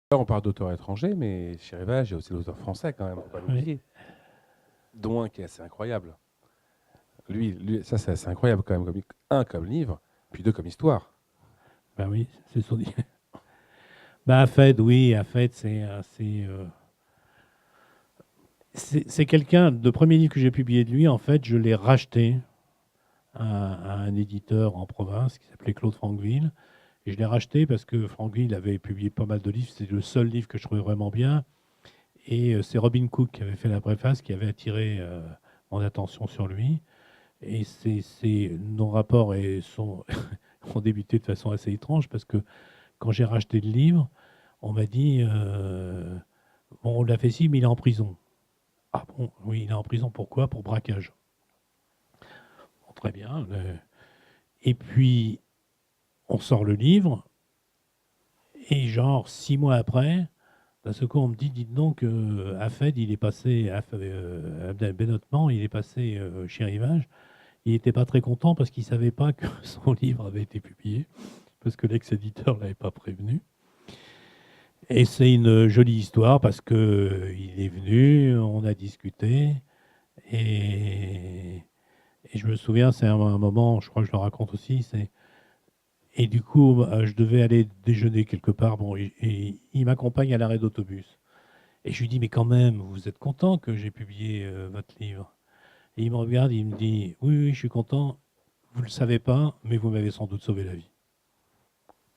Là, on parle d'auteurs étrangers, mais chez Rivage, il y a aussi l'auteur français quand même, faut pas Oui. l'oublier. Dont un qui est assez incroyable. Ça c'est assez incroyable quand même, comme livre, puis deux comme histoire. Ben oui, c'est son. Ben, Afed, oui, Afed, c'est quelqu'un, le premier livre que j'ai publié de lui, en fait, je l'ai racheté à un éditeur en province qui s'appelait Claude Franqueville. Et je l'ai racheté parce que Franqueville avait publié pas mal de livres. C'est le seul livre que je trouvais vraiment bien. Et c'est Robin Cook qui avait fait la préface, qui avait attiré mon attention sur lui. Et nos rapports ont débuté de façon assez étrange parce que quand j'ai racheté le livre, on m'a dit bon, on l'a fait ci, mais il est en prison. Ah bon, oui, il est en prison. Pourquoi? Pour braquage. Bon, très bien. Et puis, on sort le livre, et genre 6 mois après, d'un seul coup, on me dit dites donc, Afed, il est passé, Abdel Benotman, il est passé chez Rivage. Il n'était pas très content parce qu'il ne savait pas que son livre avait été publié, parce que l'ex-éditeur ne l'avait pas prévenu. Et c'est une jolie histoire parce qu'il est venu, on a discuté, et, et je me souviens, c'est un moment, je crois que je le raconte aussi, et du coup, je devais aller déjeuner quelque part, bon, et il m'accompagne à l'arrêt d'autobus. Et je lui dis, mais quand même, vous êtes content que j'ai publié votre livre? Et il me regarde, il me dit, oui, oui, je suis content, vous ne le savez pas, mais vous m'avez sans doute sauvé la vie.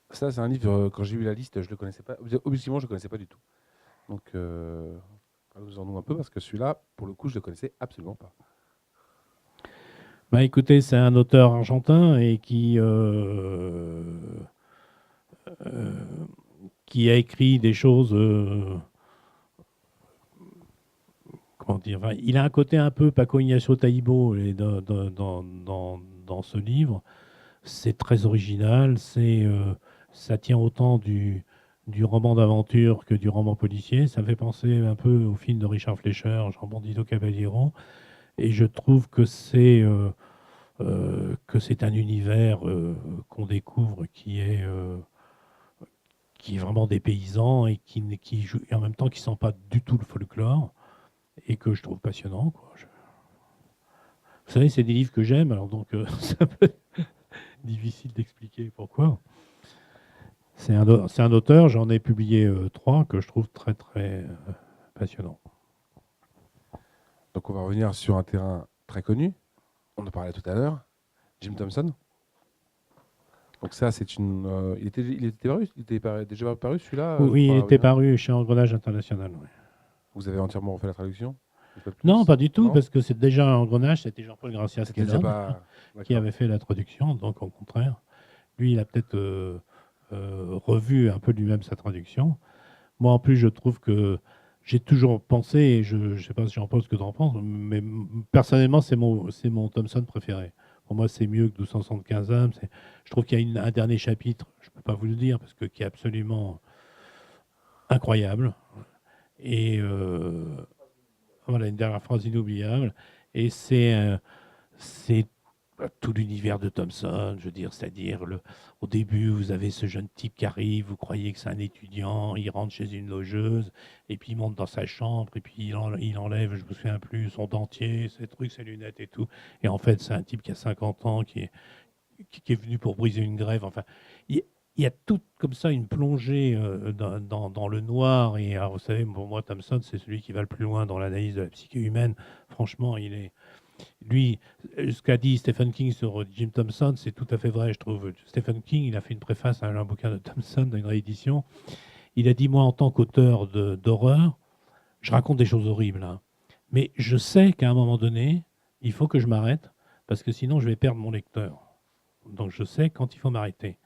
Ça, c'est un livre, quand j'ai vu la liste, je le connaissais pas. Objectivement, je le connaissais pas du tout. Donc, parlez-nous un peu, parce que celui-là, pour le coup, je le connaissais absolument pas. Bah écoutez, c'est un auteur argentin et euh, qui a écrit des choses, comment dire, enfin, il a un côté un peu Paco Ignacio Taibo dans ce livre. C'est très original, ça tient autant du roman d'aventure que du roman policier. Ça fait penser un peu au film de Richard Fleischer, Jean Bandito Caballero. Et je trouve que c'est un univers qu'on découvre qui est vraiment des paysans et qui joue, et en même temps qui ne sent pas du tout le folklore et que je trouve passionnant, quoi. Vous savez, c'est des livres que j'aime, alors donc c'est un peu difficile d'expliquer pourquoi. C'est un auteur, j'en ai publié 3 que je trouve très très passionnants. Donc, on va revenir sur un terrain très connu. On en parlait tout à l'heure. Jim Thompson. Donc ça, c'est une. Déjà paru celui-là. Je Oui, il crois. Oui, était hein. paru chez Engrenage International. Ouais. Vous avez entièrement refait la traduction, une fois de Non, plus. pas du tout, Non. parce que c'est déjà Engrenage, c'était Jean-Paul Gracias C'était déjà Quesada pas. qui D'accord. avait fait la traduction, donc au contraire. Lui, il a peut-être revu un peu lui-même sa traduction. Moi, en plus, je trouve que j'ai toujours pensé, et je ne sais pas si j'en pense ce que tu en penses, mais personnellement, c'est mon Thomson préféré. Pour moi, c'est mieux que 1275 âmes. Je trouve qu'il y a un dernier chapitre, je ne peux pas vous le dire, parce que qui est absolument incroyable. Et voilà, une dernière phrase inoubliable. Et c'est tout l'univers de Thomson, je veux dire, c'est-à-dire au début, vous avez ce jeune type qui arrive, vous croyez que c'est un étudiant, il rentre chez une logeuse, et puis il monte dans sa chambre, et puis il enlève, je me souviens plus, son dentier, ses trucs, ses lunettes et tout. Et en fait, c'est un type qui a 50 ans, qui est venu pour briser une grève. Enfin, il, il y a tout comme ça une plongée dans le noir. Et alors, vous savez, pour moi, Thomson, c'est celui qui va le plus loin dans l'analyse de la psyché humaine. Franchement, lui, ce qu'a dit Stephen King sur Jim Thompson, c'est tout à fait vrai, je trouve. Stephen King, il a fait une préface à un bouquin de Thompson, dans une réédition. Il a dit, moi, en tant qu'auteur d'horreur, je raconte des choses horribles, hein. Mais je sais qu'à un moment donné, il faut que je m'arrête, parce que sinon, je vais perdre mon lecteur. Donc, je sais quand il faut m'arrêter.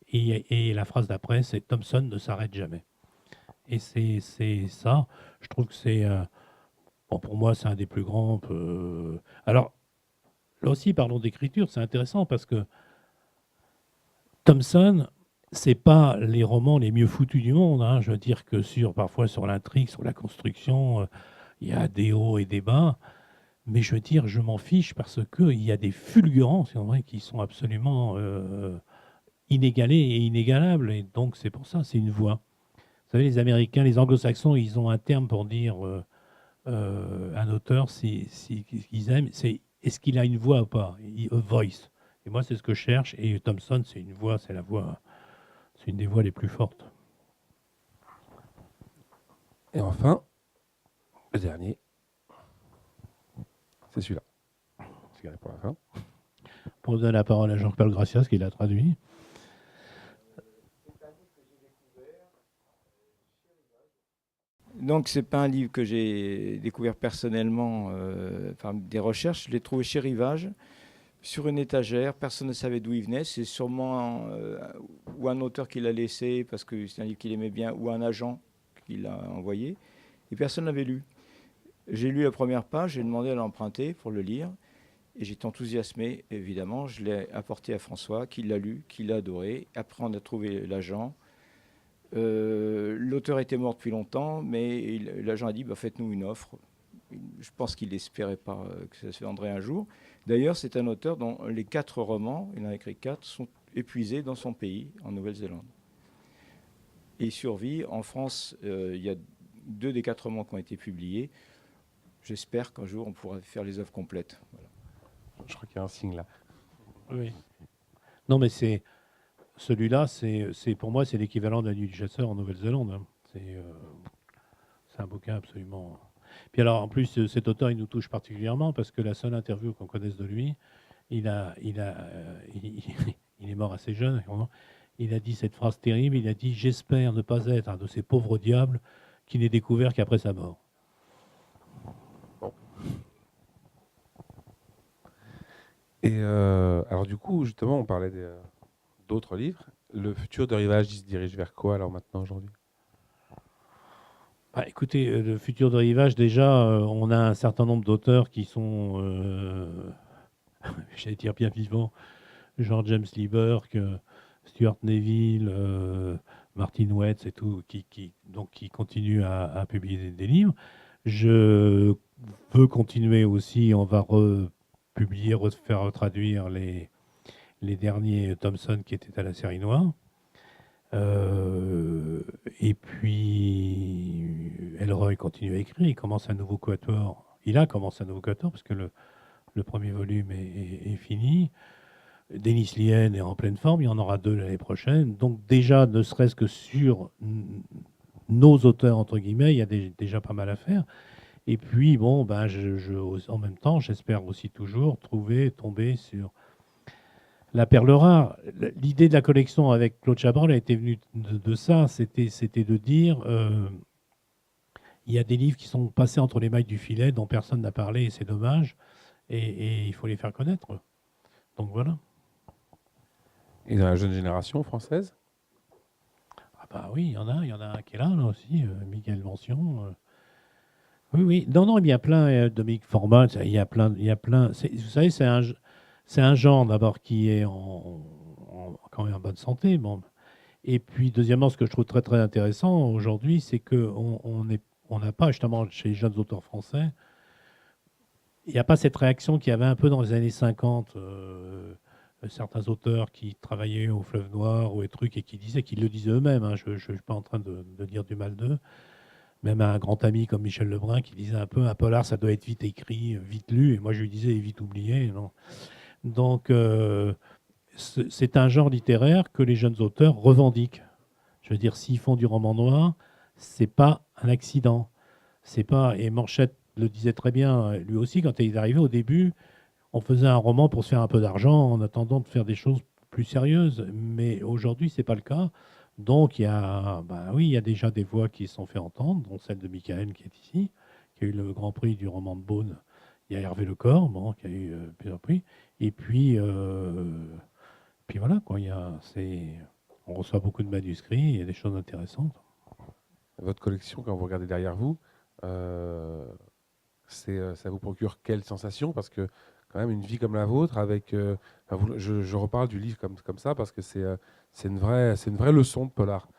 Et la phrase d'après, c'est Thompson ne s'arrête jamais. Et c'est ça, je trouve que bon, pour moi, c'est un des plus grands. Alors, là aussi, parlons d'écriture, c'est intéressant parce que Thomson, c'est pas les romans les mieux foutus du monde, hein. Je veux dire que parfois sur l'intrigue, sur la construction, il y a des hauts et des bas. Mais je veux dire, je m'en fiche parce qu'il y a des fulgurances, c'est vrai, qui sont absolument inégalées et inégalables. Et donc, c'est pour ça, c'est une voix. Vous savez, les Américains, les Anglo-Saxons, ils ont un terme pour dire un auteur, qu'ils aiment, c'est est-ce qu'il a une voix ou pas? A voice. Et moi, c'est ce que je cherche. Et Thompson, c'est une voix, c'est la voix, c'est une des voix les plus fortes. Et enfin, le dernier, c'est celui-là. Je garde pour la fin. Pour donner la parole à Jean-Paul Gracias, qui l'a traduit. Donc, c'est pas un livre que j'ai découvert personnellement, enfin des recherches. Je l'ai trouvé chez Rivage, sur une étagère. Personne ne savait d'où il venait. C'est sûrement ou un auteur qui l'a laissé parce que c'est un livre qu'il aimait bien, ou un agent qui l'a envoyé. Et personne ne l'avait lu. J'ai lu la première page, j'ai demandé à l'emprunter pour le lire. Et j'étais enthousiasmé, évidemment. Je l'ai apporté à François, qui l'a lu, qui l'a adoré. Après, on a trouvé l'agent. L'auteur était mort depuis longtemps, mais l'agent a dit bah, faites-nous une offre. Je pense qu'il n'espérait pas que ça se vendrait un jour. D'ailleurs, c'est un auteur dont les 4 romans, il en a écrit 4, sont épuisés dans son pays, en Nouvelle-Zélande. Et il survit. En France, il y a 2 des 4 romans qui ont été publiés. J'espère qu'un jour, on pourra faire les œuvres complètes. Voilà. Je crois qu'il y a un signe là. Oui. Non, mais c'est celui-là, c'est pour moi, c'est l'équivalent de La Nuit du chasseur en Nouvelle-Zélande. Hein. C'est un bouquin absolument. Puis alors, en plus, cet auteur, il nous touche particulièrement parce que la seule interview qu'on connaisse de lui, il est mort assez jeune. Il a dit cette phrase terrible. Il a dit: j'espère ne pas être un de ces pauvres diables qui n'est découvert qu'après sa mort. Bon. Et alors du coup, justement, on parlait d'autres livres. Le futur de Rivage, il se dirige vers quoi alors maintenant aujourd'hui? Bah, écoutez, le futur de Rivage, déjà, on a un certain nombre d'auteurs qui sont, j'allais dire bien vivants, genre James Lee Burke, Stuart Neville, Martin Wetz et tout, donc qui continuent à publier des livres. Je veux continuer aussi, on va republier, refaire retraduire les derniers Thompson qui étaient à la série noire. Et puis, Elroy continue à écrire, il commence un nouveau quatuor. Il a commencé un nouveau quatuor parce que le premier volume est fini. Denis Lien est en pleine forme, il y en aura 2 l'année prochaine. Donc déjà, ne serait-ce que sur nos auteurs, entre guillemets, il y a déjà pas mal à faire. Et puis, bon, ben, en même temps, j'espère aussi toujours tomber sur la perle rare. L'idée de la collection avec Claude Chabrol a été venue de ça. C'était de dire, il y a des livres qui sont passés entre les mailles du filet, dont personne n'a parlé, et c'est dommage. Et il faut les faire connaître. Donc voilà. Et dans la jeune génération française? Ah bah oui, il y en a un qui est là aussi, Miguel Mention. Oui, oui. Non, il y a plein, Dominique Format, il y a plein. Vous savez, c'est un genre d'abord qui est quand même en bonne santé. Bon. Et puis, deuxièmement, ce que je trouve très très intéressant aujourd'hui, c'est qu'on n'a pas, justement, chez les jeunes auteurs français, il n'y a pas cette réaction qu'il y avait un peu dans les années 50. Certains auteurs qui travaillaient au Fleuve Noir ou des trucs et qui le disaient eux-mêmes. Hein, je ne suis pas en train de dire du mal d'eux. Même un grand ami comme Michel Lebrun qui disait un peu un polar, ça doit être vite écrit, vite lu. Et moi, je lui disais vite oublié. Non. Donc, c'est un genre littéraire que les jeunes auteurs revendiquent. Je veux dire, s'ils font du roman noir, c'est pas un accident. C'est pas. Et Manchette le disait très bien, lui aussi, quand il est arrivé au début, on faisait un roman pour se faire un peu d'argent en attendant de faire des choses plus sérieuses. Mais aujourd'hui, c'est pas le cas. Donc, oui, il y a déjà des voix qui se sont fait entendre, dont celle de Michael qui est ici, qui a eu le grand prix du roman de Beaune. Il y a Hervé Lecor, bon, qui a eu plusieurs prix. Et puis voilà, quoi. On reçoit beaucoup de manuscrits, il y a des choses intéressantes. Votre collection, quand vous regardez derrière vous, ça vous procure quelle sensation? Parce que quand même une vie comme la vôtre, avec, je reparle du livre comme ça parce que c'est une vraie leçon de polar.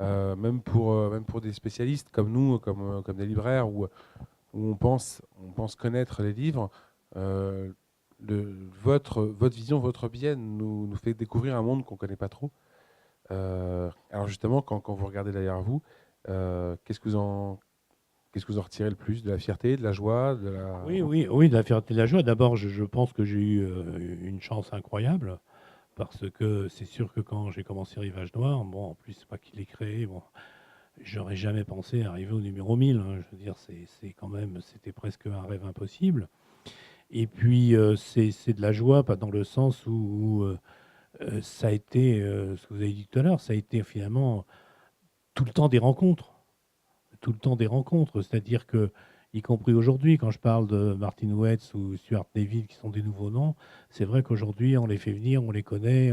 Même pour des spécialistes comme nous, comme des libraires, où on pense connaître les livres. Votre vision, votre biais nous fait découvrir un monde qu'on ne connaît pas trop. Alors justement, quand vous regardez derrière vous, Qu'est-ce que vous en retirez le plus? De la fierté, de la joie, de la... Oui, oui, oui, de la fierté, de la joie. D'abord, je pense que j'ai eu une chance incroyable, parce que c'est sûr que quand j'ai commencé Rivage Noir, bon, en plus, c'est pas qui l'ai créé, bon, j'aurais jamais pensé arriver au numéro 1000, hein. Je veux dire, c'est quand même, c'était presque un rêve impossible. Et puis, c'est de la joie, pas dans le sens où ça a été, ce que vous avez dit tout à l'heure, ça a été finalement tout le temps des rencontres. Tout le temps des rencontres. C'est-à-dire que, y compris aujourd'hui, quand je parle de Martin Wetz ou Stuart David, qui sont des nouveaux noms, c'est vrai qu'aujourd'hui, on les fait venir, on les connaît,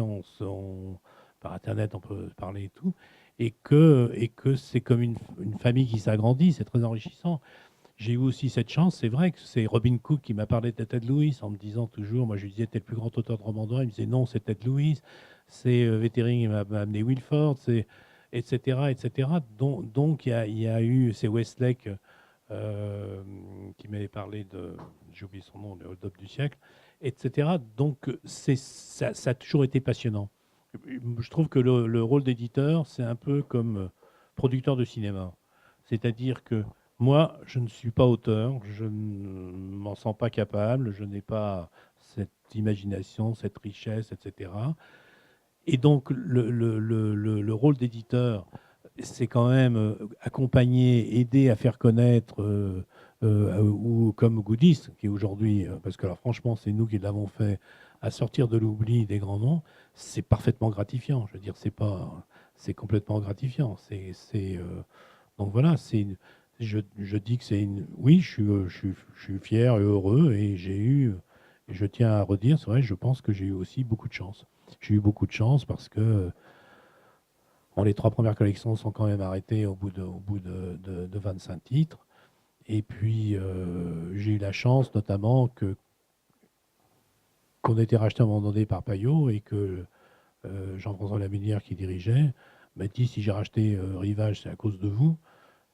par Internet, on peut parler et tout, et que c'est comme une famille qui s'agrandit, c'est très enrichissant. J'ai eu aussi cette chance, c'est vrai que c'est Robin Cook qui m'a parlé de Ted Lewis en me disant toujours, moi je lui disais, t'es le plus grand auteur de romans d'horreur, il me disait non, c'est Ted Lewis, c'est Vettering, il m'a amené Wilford, c'est etc. etc. Donc il y a eu, c'est Westlake qui m'avait parlé de, j'ai oublié son nom, le hold-up du siècle, etc. Donc ça a toujours été passionnant. Je trouve que le rôle d'éditeur, c'est un peu comme producteur de cinéma. C'est-à-dire que moi, je ne suis pas auteur, je ne m'en sens pas capable, je n'ai pas cette imagination, cette richesse, etc. Et donc, le rôle d'éditeur, c'est quand même accompagner, aider à faire connaître, ou comme Goodies, qui aujourd'hui, parce que alors, franchement, c'est nous qui l'avons fait, à sortir de l'oubli des grands noms, c'est parfaitement gratifiant. Je veux dire, c'est complètement gratifiant. Donc voilà, je dis que c'est une. Oui, je suis fier et heureux, et je tiens à redire, c'est vrai, je pense que j'ai eu aussi beaucoup de chance. J'ai eu beaucoup de chance parce que bon, les 3 premières collections sont quand même arrêtées au bout de 25 titres. Et puis, j'ai eu la chance notamment qu'on ait été racheté à un moment donné par Payot, et que Jean-François Laménière, qui dirigeait, m'a dit, si j'ai racheté Rivage, c'est à cause de vous,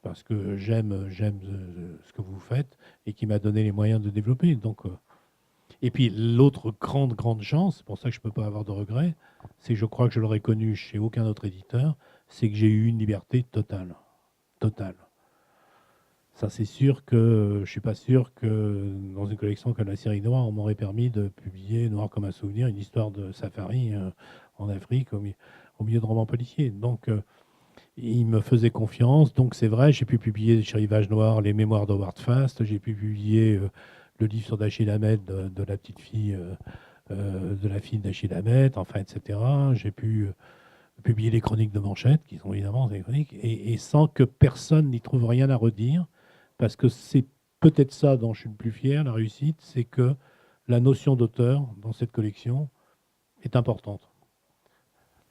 parce que j'aime ce que vous faites, et qui m'a donné les moyens de développer. Donc, et puis l'autre grande chance, c'est pour ça que je ne peux pas avoir de regrets, c'est que je crois que je l'aurais connu chez aucun autre éditeur, c'est que j'ai eu une liberté totale. Totale. Ça, c'est sûr que je ne suis pas sûr que dans une collection comme la série Noire, on m'aurait permis de publier Noir comme un souvenir, une histoire de safari en Afrique, au milieu de romans policiers. Donc, il me faisait confiance. Donc, c'est vrai, j'ai pu publier chez Rivage Noir les mémoires d'Howard Fast, j'ai pu publier le livre sur Achille Hamed de la petite fille, de la fille d'Achille Hamed, enfin, etc. J'ai pu publier les chroniques de Manchette, qui sont évidemment des chroniques, et sans que personne n'y trouve rien à redire, parce que c'est peut-être ça dont je suis le plus fier, la réussite, c'est que la notion d'auteur dans cette collection est importante.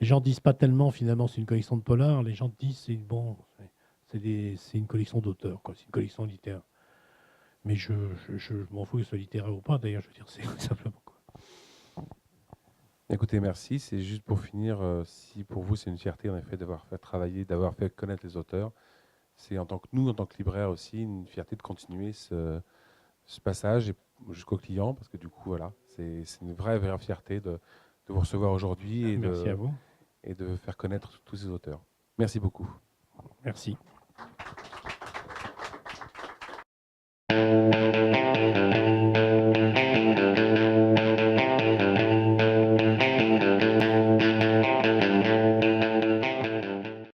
Les gens disent pas tellement finalement c'est une collection de polars, les gens disent c'est bon, c'est une collection d'auteurs, quoi, c'est une collection littéraire. Mais je m'en fous que ce soit littéraire ou pas, d'ailleurs, je veux dire, c'est simplement quoi. Écoutez, merci. C'est juste pour finir, si pour vous c'est une fierté en effet d'avoir fait travailler, d'avoir fait connaître les auteurs, c'est en tant que nous, en tant que libraire aussi, une fierté de continuer ce passage jusqu'au client, parce que du coup, voilà, c'est une vraie fierté de vous recevoir aujourd'hui Merci à vous. et de faire connaître tous ces auteurs. Merci beaucoup. Merci.